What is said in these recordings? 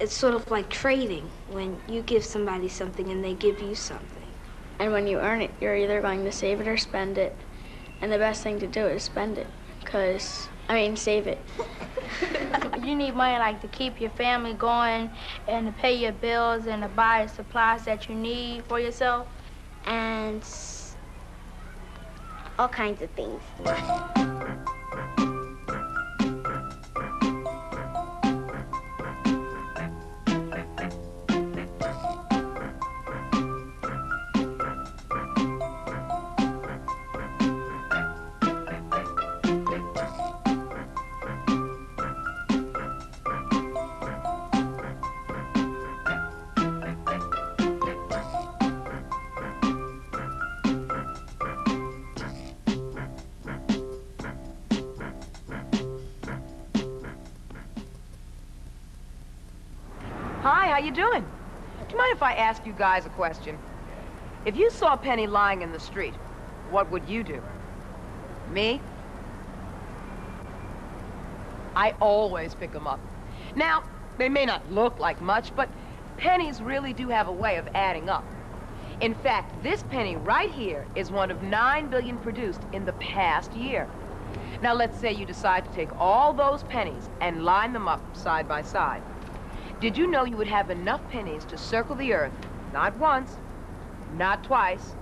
It's sort of like trading, when you give somebody something and they give you something. And when you earn it, you're either going to save it or spend it. And the best thing to do is spend it, save it. You need money like to keep your family going and to pay your bills and to buy the supplies that you need for yourself. And all kinds of things. Hi, how you doing? Do you mind if I ask you guys a question? If you saw Penny lying in the street, what would you do? Me? I always pick them up. Now, they may not look like much, but pennies really do have a way of adding up. In fact, this penny right here is one of 9 billion produced in the past year. Now, let's say you decide to take all those pennies and line them up side by side. Did you know you would have enough pennies to circle the Earth, not once, not twice,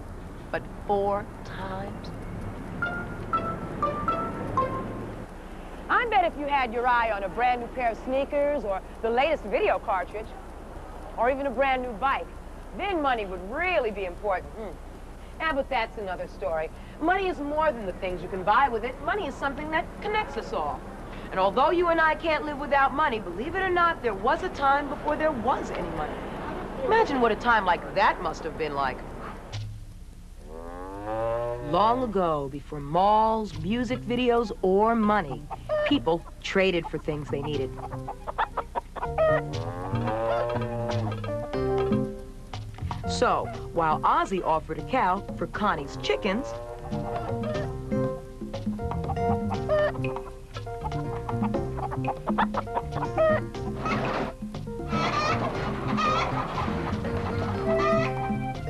but 4 times? I bet if you had your eye on a brand new pair of sneakers or the latest video cartridge, or even a brand new bike, then money would really be important. Yeah, but that's another story. Money is more than the things you can buy with it. Money is something that connects us all. And although you and I can't live without money, believe it or not, there was a time before there was any money. Imagine what a time like that must have been like. Long ago, before malls, music videos, or money, people traded for things they needed. So, while Ozzie offered a cow for Connie's chickens,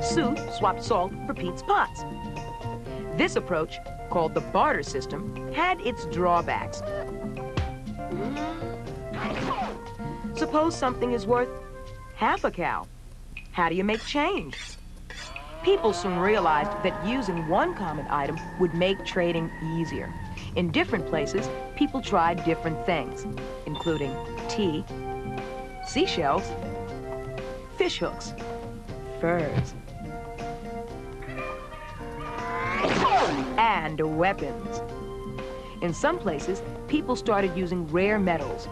Sue swapped salt for Pete's pots. This approach, called the barter system, had its drawbacks. Suppose something is worth half a cow. How do you make change? People soon realized that using one common item would make trading easier. In different places, people tried different things, including tea, seashells, fish hooks, furs, and weapons. In some places, people started using rare metals.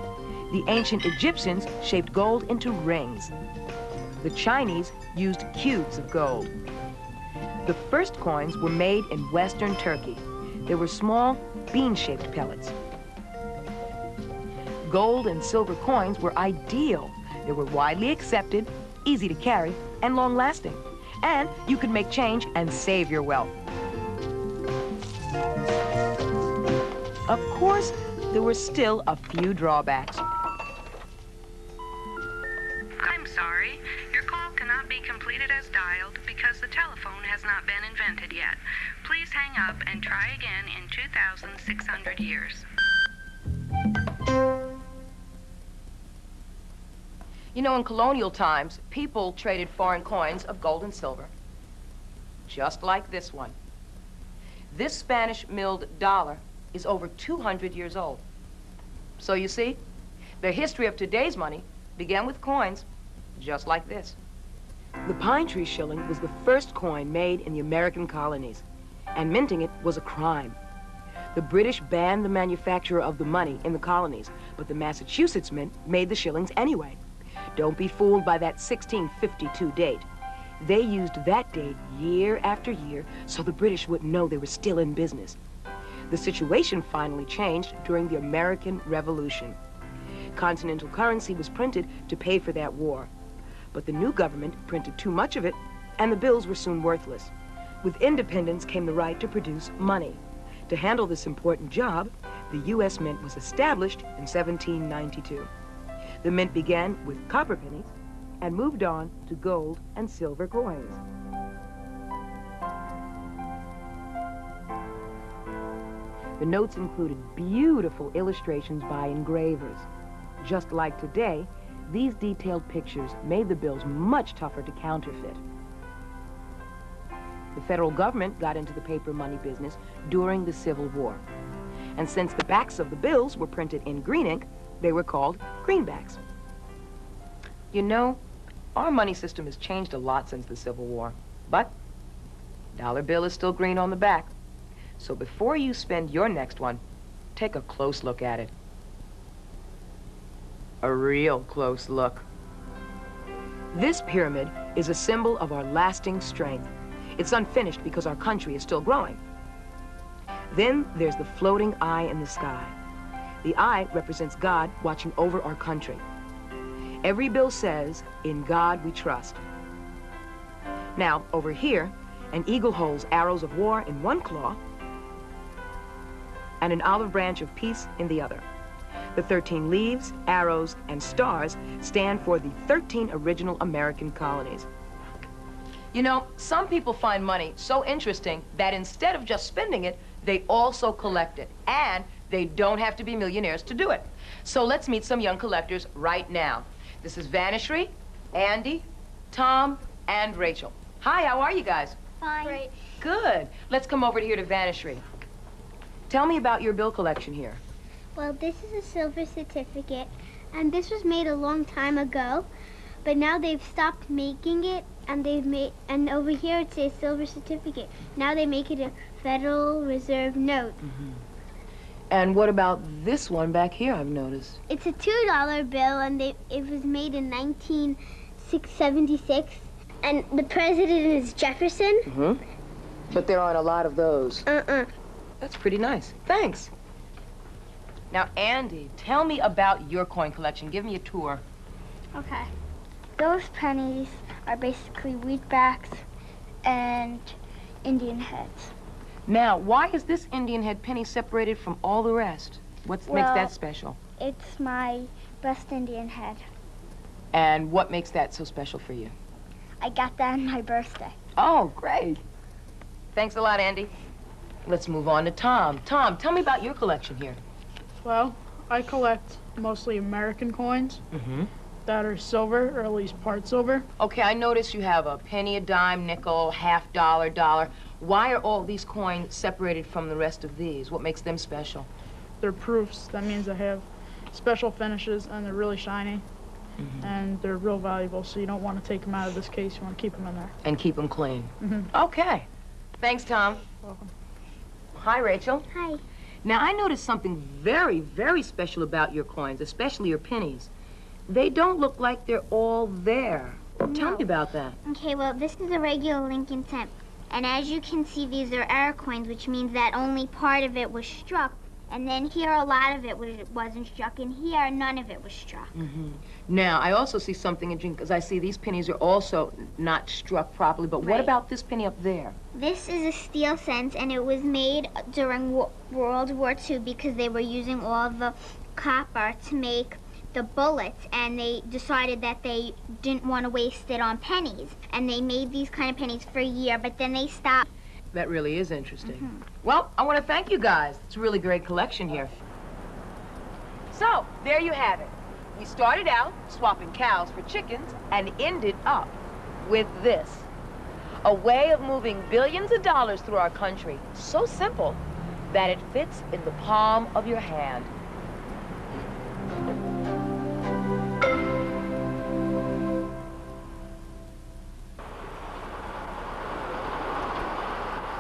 The ancient Egyptians shaped gold into rings. The Chinese used cubes of gold. The first coins were made in Western Turkey. They were small, bean-shaped pellets. Gold and silver coins were ideal. They were widely accepted, easy to carry, and long-lasting. And you could make change and save your wealth. Of course, there were still a few drawbacks. I'm sorry. Your call cannot be completed as dialed because the telephone has not been invented yet. Please hang up and try again in 2,600 years. You know, in colonial times, people traded foreign coins of gold and silver, just like this one. This Spanish milled dollar is over 200 years old. So you see, the history of today's money began with coins just like this. The pine tree shilling was the first coin made in the American colonies, and minting it was a crime. The British banned the manufacture of the money in the colonies, but the Massachusetts Mint made the shillings anyway. Don't be fooled by that 1652 date. They used that date year after year so the British wouldn't know they were still in business. The situation finally changed during the American Revolution. Continental currency was printed to pay for that war. But the new government printed too much of it, and the bills were soon worthless. With independence came the right to produce money. To handle this important job, the U.S. Mint was established in 1792. The mint began with copper pennies and moved on to gold and silver coins. The notes included beautiful illustrations by engravers. Just like today, these detailed pictures made the bills much tougher to counterfeit. The federal government got into the paper money business during the Civil War. And since the backs of the bills were printed in green ink, they were called greenbacks. You know, our money system has changed a lot since the Civil War, but dollar bill is still green on the back. So before you spend your next one, take a close look at it. A real close look. This pyramid is a symbol of our lasting strength. It's unfinished because our country is still growing. Then there's the floating eye in the sky. The eye represents God watching over our country. Every bill says, "In God we trust." Now, over here, an eagle holds arrows of war in one claw and an olive branch of peace in the other. The 13 leaves, arrows, and stars stand for the 13 original American colonies. You know, some people find money so interesting that instead of just spending it, they also collect it. And they don't have to be millionaires to do it. So let's meet some young collectors right now. This is Vanishri, Andy, Tom, and Rachel. Hi, how are you guys? Fine. Great. Good. Let's come over here to Vanishri. Tell me about your bill collection here. Well, this is a silver certificate, and this was made a long time ago, but now they've stopped making it, and and over here it says silver certificate. Now they make it a Federal Reserve note. And what about this one back here, I've noticed? It's a $2 bill, and it was made in 1976, and the president is Jefferson. But there aren't a lot of those. That's pretty nice. Thanks. Now, Andy, tell me about your coin collection. Give me a tour. Okay. Those pennies are basically wheatbacks and Indian heads. Now, why is this Indian head penny separated from all the rest? What makes that special? It's my best Indian head. And what makes that so special for you? I got that on my birthday. Oh, great. Thanks a lot, Andy. Let's move on to Tom. Tom, tell me about your collection here. Well, I collect mostly American coins that are silver, or at least part silver. Okay, I notice you have a penny, a dime, nickel, half dollar, dollar. Why are all these coins separated from the rest of these? What makes them special? They're proofs. That means they have special finishes, and they're really shiny. And they're real valuable, so you don't want to take them out of this case. You want to keep them in there. And keep them clean. Okay. Thanks, Tom. Welcome. Hi, Rachel. Hi. Now, I noticed something very, very special about your coins, especially your pennies. They don't look like they're all there. Tell me about that. Okay, well, this is a regular Lincoln cent. And as you can see, these are error coins, which means that only part of it was struck. And then here, a lot of it wasn't struck, and here, none of it was struck. Now, I also see something interesting, because I see these pennies are also not struck properly, but what about this penny up there? This is a steel cent, and it was made during World War II because they were using all the copper to make the bullets, and they decided that they didn't want to waste it on pennies. And they made these kind of pennies for a year, but then they stopped. That really is interesting. Well, I want to thank you guys. It's a really great collection here. So, there you have it. We started out swapping cows for chickens and ended up with this. A way of moving billions of dollars through our country. So simple that it fits in the palm of your hand.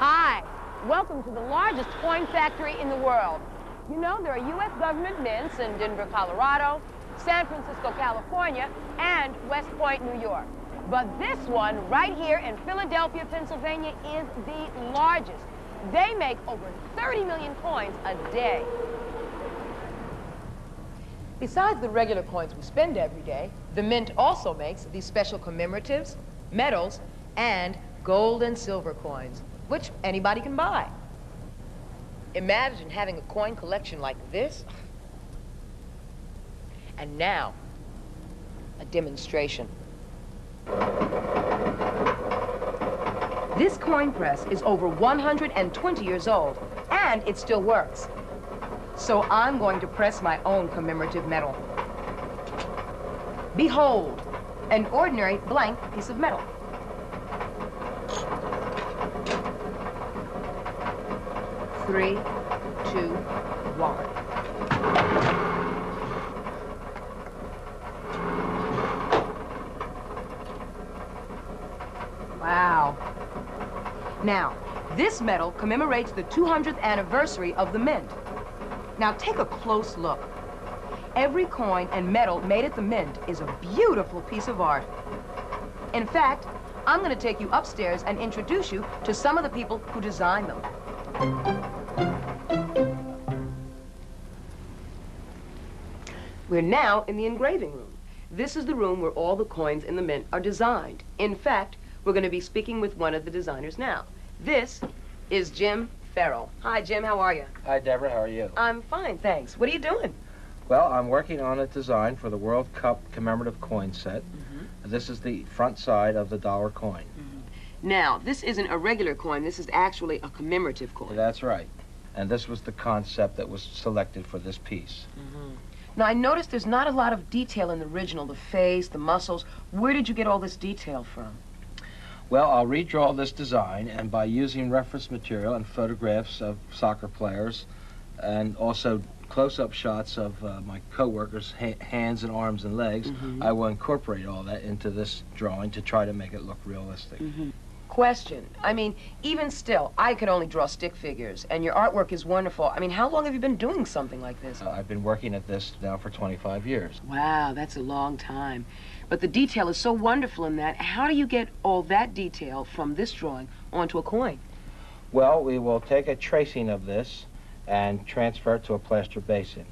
Hi, welcome to the largest coin factory in the world. You know, there are U.S. government mints in Denver, Colorado, San Francisco, California, and West Point, New York. But this one right here in Philadelphia, Pennsylvania is the largest. They make over 30 million coins a day. Besides the regular coins we spend every day, the Mint also makes these special commemoratives, medals, and gold and silver coins, which anybody can buy. Imagine having a coin collection like this. And now, a demonstration. This coin press is over 120 years old, and it still works. So I'm going to press my own commemorative metal. Behold, an ordinary blank piece of metal. Three, two, one. Wow. Now, this medal commemorates the 200th anniversary of the mint. Now, take a close look. Every coin and medal made at the mint is a beautiful piece of art. In fact, I'm going to take you upstairs and introduce you to some of the people who designed them. We're now in the engraving room. This is the room where all the coins in the mint are designed. In fact, we're going to be speaking with one of the designers now. This is Jim Farrell. Hi, Jim. How are you? Hi, Deborah. How are you? I'm fine, thanks. What are you doing? Well, I'm working on a design for the World Cup commemorative coin set. This is the front side of the dollar coin. Now, this isn't a regular coin. This is actually a commemorative coin. That's right. And this was the concept that was selected for this piece. Now, I noticed there's not a lot of detail in the original, the face, the muscles. Where did you get all this detail from? Well, I'll redraw this design, and by using reference material and photographs of soccer players, and also close-up shots of my co-workers' hands and arms and legs, I will incorporate all that into this drawing to try to make it look realistic. Question. I mean, even still, I could only draw stick figures, and your artwork is wonderful. I mean, how long have you been doing something like this? I've been working at this now for 25 years. Wow, that's a long time. But the detail is so wonderful in that. How do you get all that detail from this drawing onto a coin? Well, we will take a tracing of this and transfer it to a plaster basin.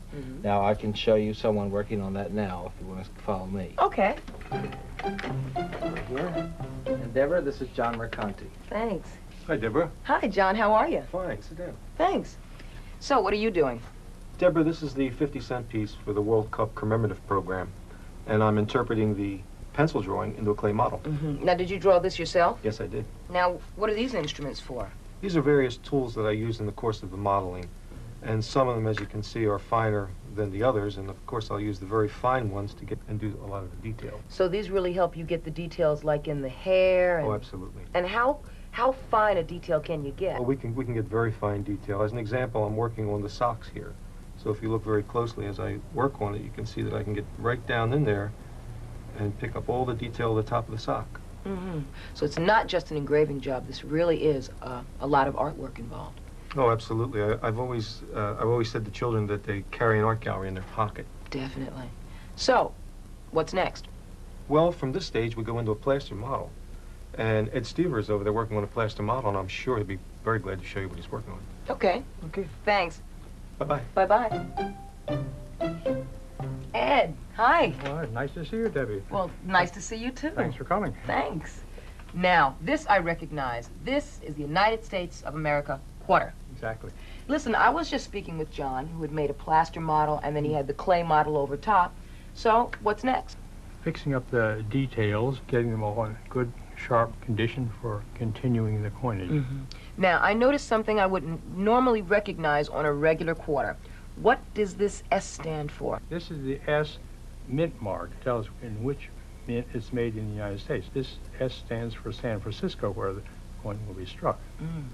Now, I can show you someone working on that now, if you want to follow me. Okay. Over here. And Deborah, this is John Mercanti. Thanks. Hi, Deborah. Hi, John. How are you? Fine, sit down. Thanks. So, what are you doing? Deborah, this is the 50-cent piece for the World Cup commemorative program, and I'm interpreting the pencil drawing into a clay model. Now, did you draw this yourself? Yes, I did. Now, what are these instruments for? These are various tools that I use in the course of the modeling, and some of them, as you can see, are finer than the others, and of course I'll use the very fine ones to get and do a lot of the detail. So these really help you get the details like in the hair? And, Oh, absolutely. And how fine a detail can you get? Well, we can get very fine detail. As an example, I'm working on the socks here. So if you look very closely as I work on it, you can see that I can get right down in there and pick up all the detail at the top of the sock. So it's not just an engraving job. This really is a lot of artwork involved. Oh, absolutely. I've always said to children that they carry an art gallery in their pocket. Definitely. So, what's next? Well, from this stage, we go into a plaster model. And Ed Stever is over there working on a plaster model, and I'm sure he'd be very glad to show you what he's working on. Okay. Okay. Thanks. Bye-bye. Bye-bye. Ed, hi. All right, nice to see you, Debbie. Well, nice to see you, too. Thanks for coming. Thanks. Now, this I recognize. This is the United States of America quarter. Exactly. Listen, I was just speaking with John, who had made a plaster model, and then he had the clay model over top. So, what's next? Fixing up the details, getting them all in good, sharp condition for continuing the coinage. Now, I noticed something I wouldn't normally recognize on a regular quarter. What does this S stand for? This is the S mint mark. It tells in which mint it's made in the United States. This S stands for San Francisco, where the coin will be struck. And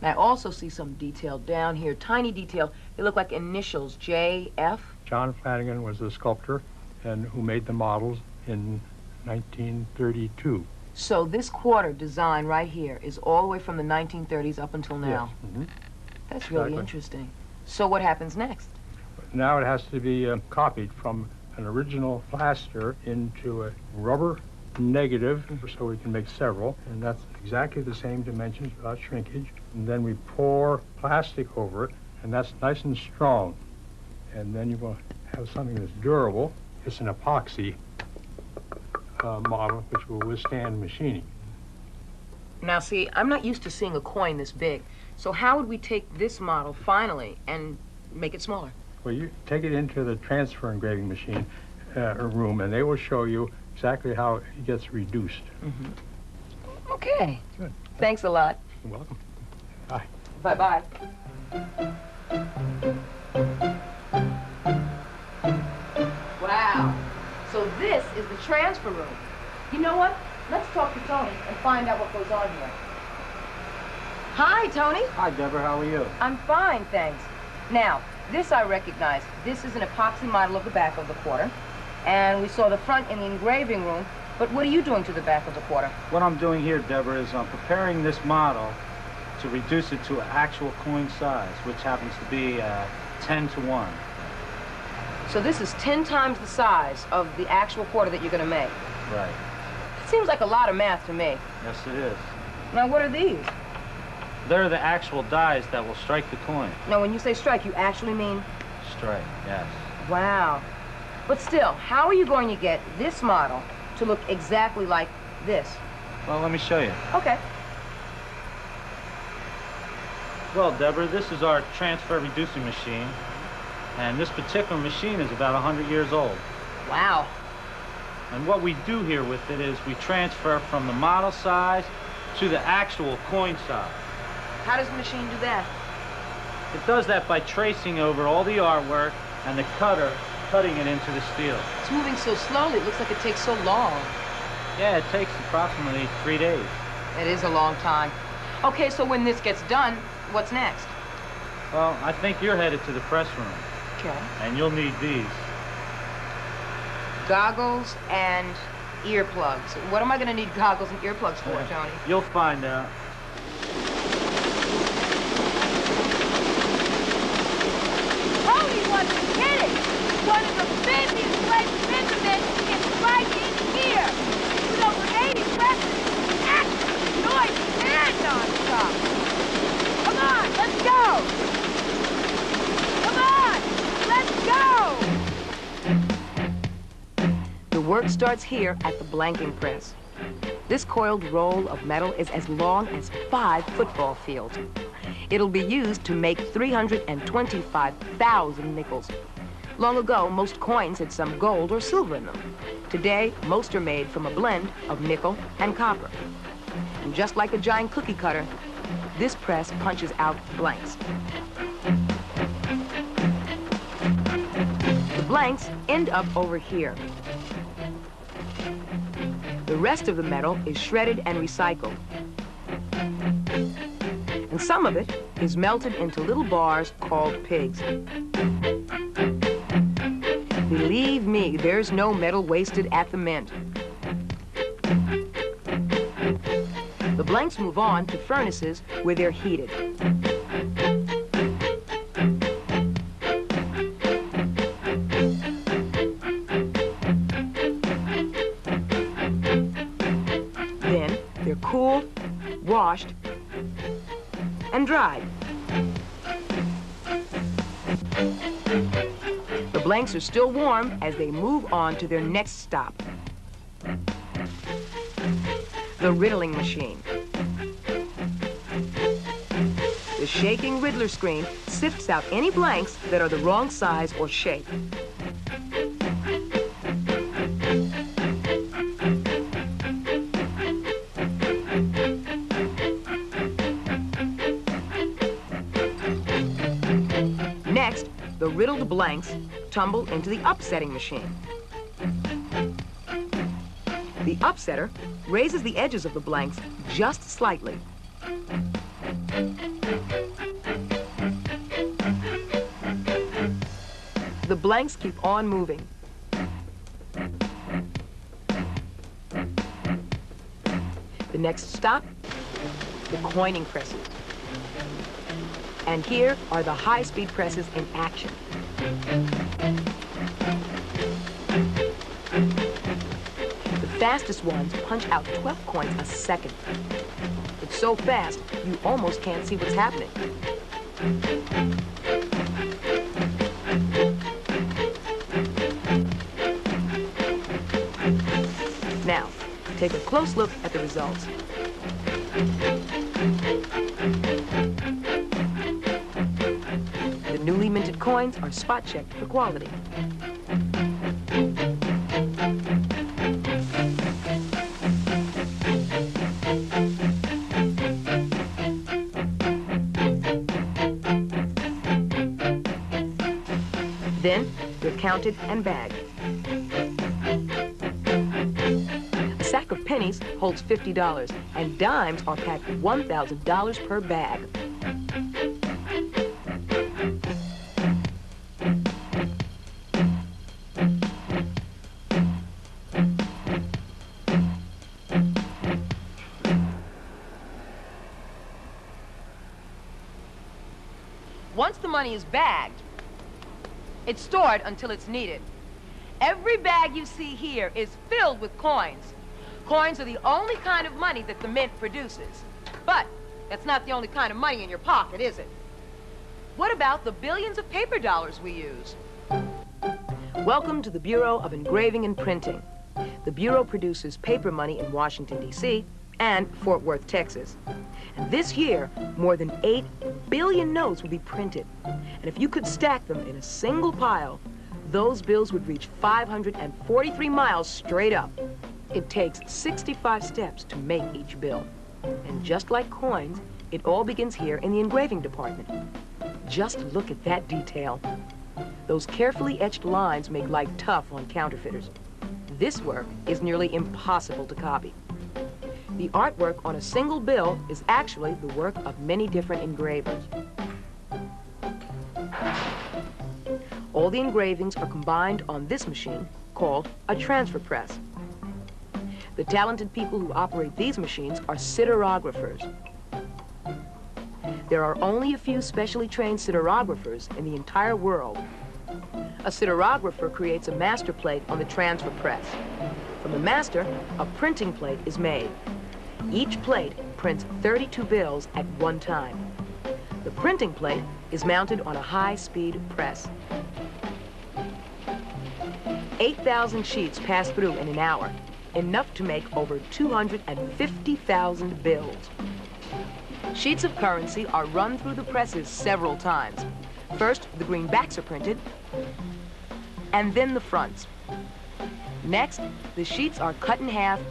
I also see some detail down here, tiny detail. They look like initials, J.F. John Flanagan was the sculptor and who made the models in 1932. So this quarter design right here is all the way from the 1930s up until now. Yes. That's really Exactly. interesting. So what happens next? Now it has to be copied from an original plaster into a rubber negative, so we can make several, and that's exactly the same dimensions without shrinkage. And then we pour plastic over it, and that's nice and strong. And then you will have something that's durable. It's an epoxy model which will withstand machining. Now see, I'm not used to seeing a coin this big. So how would we take this model finally and make it smaller? Well, you take it into the transfer engraving machine room, and they will show you exactly how it gets reduced. Okay. Good. Thanks a lot. You're welcome. Bye. Bye-bye. Wow. So this is the transfer room. You know what? Let's talk to Tony and find out what goes on here. Hi, Tony. Hi, Deborah. How are you? I'm fine, thanks. Now, this I recognize. This is an epoxy model of the back of the quarter. And we saw the front in the engraving room. But what are you doing to the back of the quarter? What I'm doing here, Deborah, is I'm preparing this model to reduce it to an actual coin size, which happens to be 10 to 1. So this is 10 times the size of the actual quarter that you're going to make. Right. It seems like a lot of math to me. Yes, it is. Now, what are these? They're the actual dies that will strike the coin. Now, when you say strike, you actually mean? Strike, yes. Wow. But still, how are you going to get this model to look exactly like this? Well, let me show you. Okay. Well, Deborah, this is our transfer reducing machine. And this particular machine is about 100 years old. Wow. And what we do here with it is we transfer from the model size to the actual coin size. How does the machine do that? It does that by tracing over all the artwork and the cutter cutting it into the steel. It's moving so slowly, it looks like it takes so long. Yeah, it takes approximately 3 days. It is a long time. Okay, so when this gets done, what's next? Well, I think you're headed to the press room. Okay. And you'll need these. Goggles and earplugs. What am I going to need goggles and earplugs for, Tony? You'll find out. Tony wasn't kidding. One of the busiest places in the business is right in here. With over 80 presses, action, noise, and non-stop. Come on, let's go. Come on, let's go. The work starts here at the blanking press. This coiled roll of metal is as long as 5 football fields. It'll be used to make 325,000 nickels. Long ago, most coins had some gold or silver in them. Today, most are made from a blend of nickel and copper. And just like a giant cookie cutter, this press punches out blanks. The blanks end up over here. The rest of the metal is shredded and recycled. And some of it is melted into little bars called pigs. Believe me, there's no metal wasted at the mint. The blanks move on to furnaces where they're heated. Then they're cooled, washed, and dried. The blanks are still warm as they move on to their next stop. The riddling machine. The shaking riddler screen sifts out any blanks that are the wrong size or shape. Next, the riddled blanks tumble into the upsetting machine. The upsetter raises the edges of the blanks just slightly. The blanks keep on moving. The next stop, the coining presses. And here are the high-speed presses in action. The fastest ones punch out 12 coins a second. It's so fast, you almost can't see what's happening. Now, take a close look at the results. The newly minted coins are spot checked for quality. Then they're counted and bagged. A sack of pennies holds $50, and dimes are packed $1,000 per bag. Once the money is bagged, it's stored until it's needed. Every bag you see here is filled with coins. Coins are the only kind of money that the mint produces. But that's not the only kind of money in your pocket, is it? What about the billions of paper dollars we use? Welcome to the Bureau of Engraving and Printing. The Bureau produces paper money in Washington, D.C. and Fort Worth, Texas. And this year, more than 8 billion notes will be printed. And if you could stack them in a single pile, those bills would reach 543 miles straight up. It takes 65 steps to make each bill. And just like coins, it all begins here in the engraving department. Just look at that detail. Those carefully etched lines make life tough on counterfeiters. This work is nearly impossible to copy. The artwork on a single bill is actually the work of many different engravers. All the engravings are combined on this machine called a transfer press. The talented people who operate these machines are siderographers. There are only a few specially trained siderographers in the entire world. A siderographer creates a master plate on the transfer press. From the master, a printing plate is made. Each plate prints 32 bills at one time. The printing plate is mounted on a high-speed press. 8,000 sheets pass through in an hour, enough to make over 250,000 bills. Sheets of currency are run through the presses several times. First, the greenbacks are printed, and then the fronts. Next, the sheets are cut in half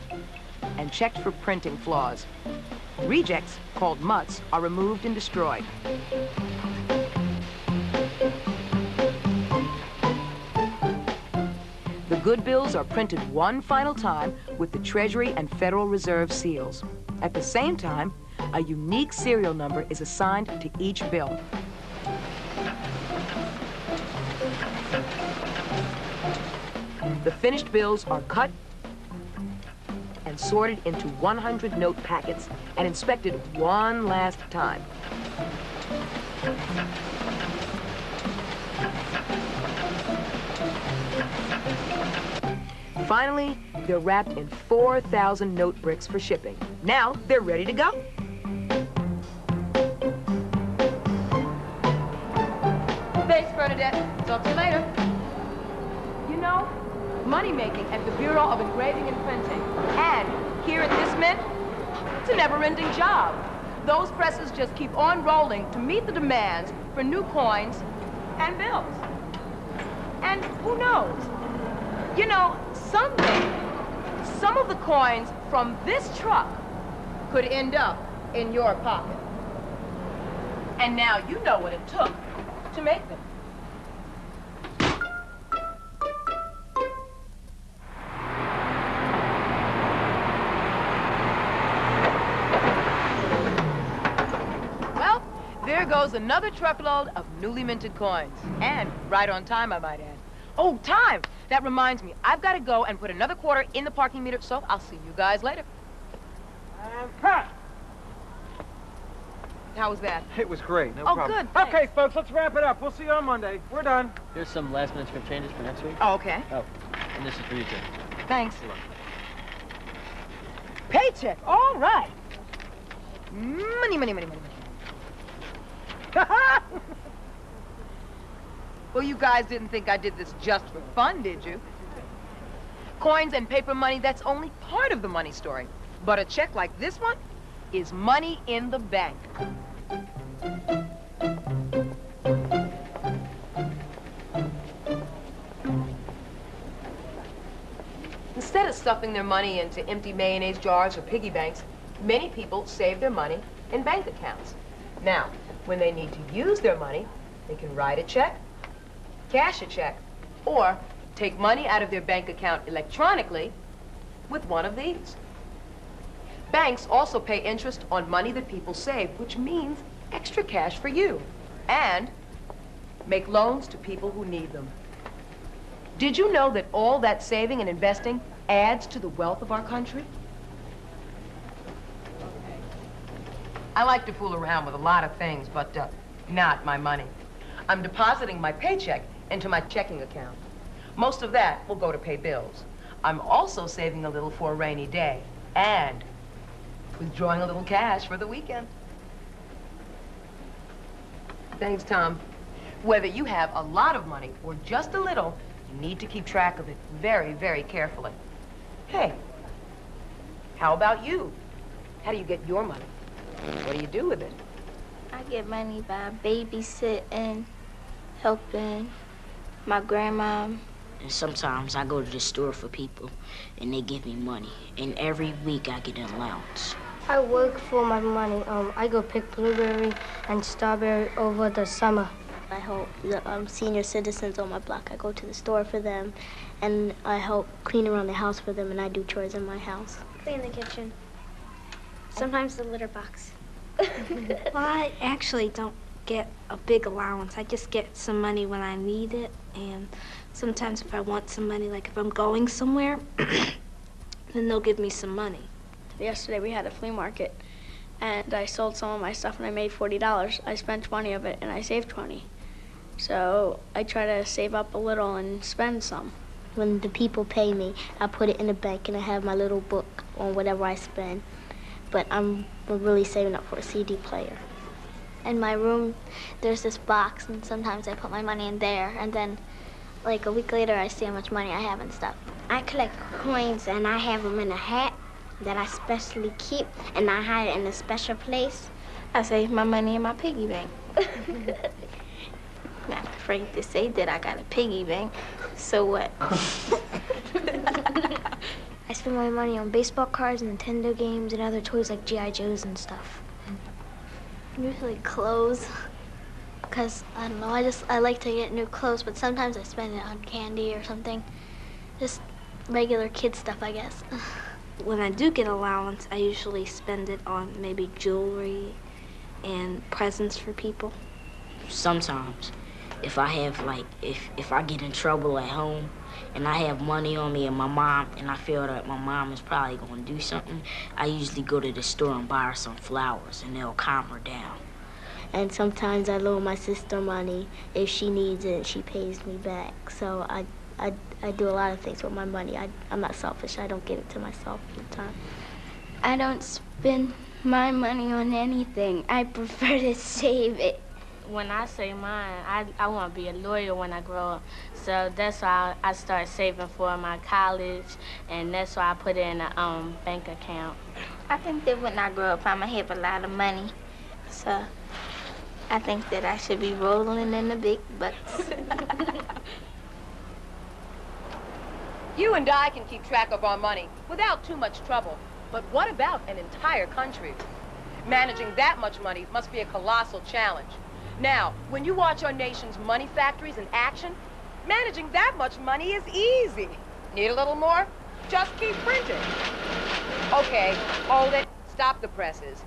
and checked for printing flaws. Rejects, called mutts, are removed and destroyed. The good bills are printed one final time with the Treasury and Federal Reserve seals. At the same time, a unique serial number is assigned to each bill. The finished bills are cut and sorted into 100 note packets and inspected one last time. Finally, they're wrapped in 4,000 note bricks for shipping. Now they're ready to go. Thanks, Bernadette. Talk to you later. You know, money-making at the Bureau of Engraving and Printing, and here at this mint, it's a never-ending job. Those presses just keep on rolling to meet the demands for new coins and bills. And who knows? You know, someday, some of the coins from this truck could end up in your pocket. And now you know what it took to make them. There goes another truckload of newly minted coins. And right on time, I might add. Oh, time! That reminds me, I've got to go and put another quarter in the parking meter, so I'll see you guys later. And cut! How was that? It was great, no Oh, problem. good. Okay, folks, let's wrap it up. We'll see you on Monday. We're done. Here's some last-minute script changes for next week. Oh, okay. Oh, and this is for you, too. Thanks. Paycheck, all right. Money, money, money, money, money. Well, you guys didn't think I did this just for fun, did you? Coins and paper money, that's only part of the money story. But a check like this one is money in the bank. Instead of stuffing their money into empty mayonnaise jars or piggy banks, many people save their money in bank accounts. Now, when they need to use their money, they can write a check, cash a check, or take money out of their bank account electronically with one of these. Banks also pay interest on money that people save, which means extra cash for you, and make loans to people who need them. Did you know that all that saving and investing adds to the wealth of our country? I like to fool around with a lot of things, but not my money. I'm depositing my paycheck into my checking account. Most of that will go to pay bills. I'm also saving a little for a rainy day and withdrawing a little cash for the weekend. Thanks, Tom. Whether you have a lot of money or just a little, you need to keep track of it very, very carefully. Hey, how about you? How do you get your money? What do you do with it? I get money by babysitting, helping my grandma. And sometimes I go to the store for people and they give me money. And every week I get an allowance. I work for my money. I go pick blueberry and strawberry over the summer. I help the senior citizens on my block. I go to the store for them, and I help clean around the house for them, and I do chores in my house. Clean the kitchen. Sometimes the litter box. Well, I actually don't get a big allowance. I just get some money when I need it, and sometimes if I want some money, like if I'm going somewhere, then they'll give me some money. Yesterday we had a flea market, and I sold some of my stuff, and I made $40. I spent 20 of it, and I saved 20. So I try to save up a little and spend some. When the people pay me, I put it in the bank, and I have my little book on whatever I spend. But I'm really saving up for a CD player. In my room, there's this box, and sometimes I put my money in there, and then like a week later, I see how much money I have and stuff. I collect coins, and I have them in a hat that I specially keep, and I hide it in a special place. I save my money in my piggy bank. Not afraid to say that I got a piggy bank. So what? I spend my money on baseball cards, Nintendo games, and other toys like G.I. Joes and stuff. Usually clothes, because I don't know, I like to get new clothes, but sometimes I spend it on candy or something. Just regular kid stuff, I guess. When I do get allowance, I usually spend it on maybe jewelry and presents for people. Sometimes, if I have if I get in trouble at home and I have money on me and I feel that my mom is probably gonna do something, I usually go to the store and buy her some flowers and it'll calm her down. And sometimes I loan my sister money. If she needs it, she pays me back. So I do a lot of things with my money. I'm not selfish. I don't give it to myself all the time. I don't spend my money on anything. I prefer to save it. When I say mine, I want to be a lawyer when I grow up. So that's why I start saving for my college, and that's why I put it in a bank account. I think that when I grow up, I'm going to have a lot of money. So I think that I should be rolling in the big bucks. You and I can keep track of our money without too much trouble. But what about an entire country? Managing that much money must be a colossal challenge. Now, when you watch our nation's money factories in action, managing that much money is easy. Need a little more? Just keep printing. Okay, hold it. Stop the presses.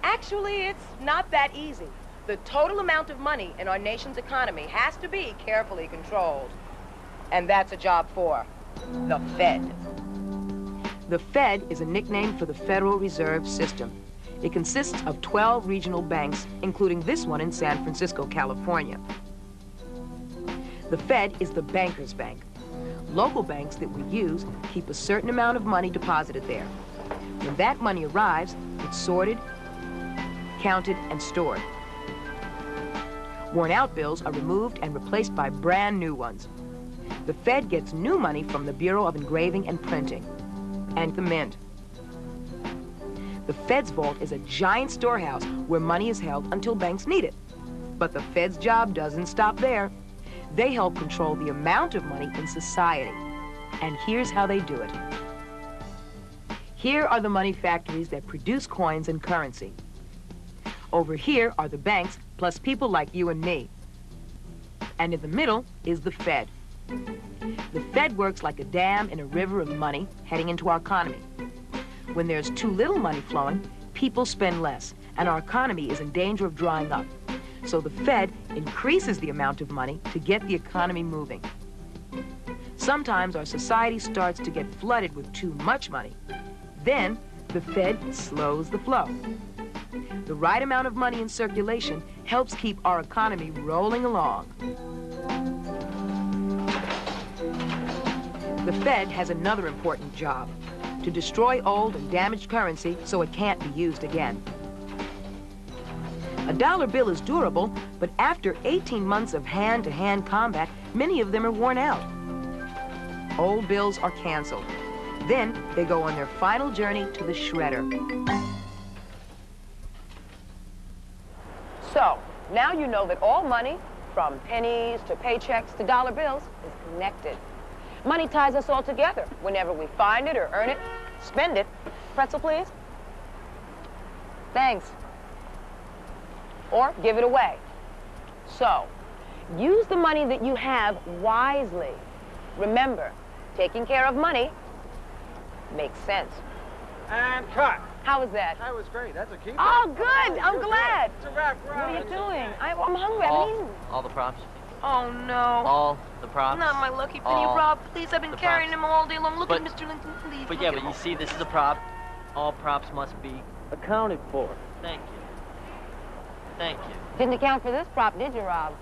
Actually, it's not that easy. The total amount of money in our nation's economy has to be carefully controlled. And that's a job for the Fed. The Fed is a nickname for the Federal Reserve System. It consists of 12 regional banks, including this one in San Francisco, California. The Fed is the banker's bank. Local banks that we use keep a certain amount of money deposited there. When that money arrives, it's sorted, counted, and stored. Worn-out bills are removed and replaced by brand new ones. The Fed gets new money from the Bureau of Engraving and Printing and the Mint. The Fed's vault is a giant storehouse where money is held until banks need it. But the Fed's job doesn't stop there. They help control the amount of money in society. And here's how they do it. Here are the money factories that produce coins and currency. Over here are the banks, plus people like you and me. And in the middle is the Fed. The Fed works like a dam in a river of money heading into our economy. When there's too little money flowing, people spend less, and our economy is in danger of drying up. So the Fed increases the amount of money to get the economy moving. Sometimes our society starts to get flooded with too much money. Then the Fed slows the flow. The right amount of money in circulation helps keep our economy rolling along. The Fed has another important job: to destroy old and damaged currency so it can't be used again. A dollar bill is durable, but after 18 months of hand-to-hand combat, many of them are worn out. Old bills are canceled. Then they go on their final journey to the shredder. So, now you know that all money, from pennies to paychecks to dollar bills, is connected. Money ties us all together whenever we find it or earn it, spend it. Pretzel, please. Thanks. Or give it away. So, use the money that you have wisely. Remember, taking care of money makes sense. And cut. How was that? That was great. That's a keeper. Oh, good. I'm glad. It's a wrap. What are you doing? I'm hungry. I haven't eaten. All the props. Oh, no. All the props. Not my lucky penny, All Rob. Please, I've been the carrying props. him all day long. Look But- at Mr. Lincoln, please. But Look yeah, at but him. you see, this is a prop. All props must be accounted for. Thank you. Thank you. Didn't account for this prop, did you, Rob?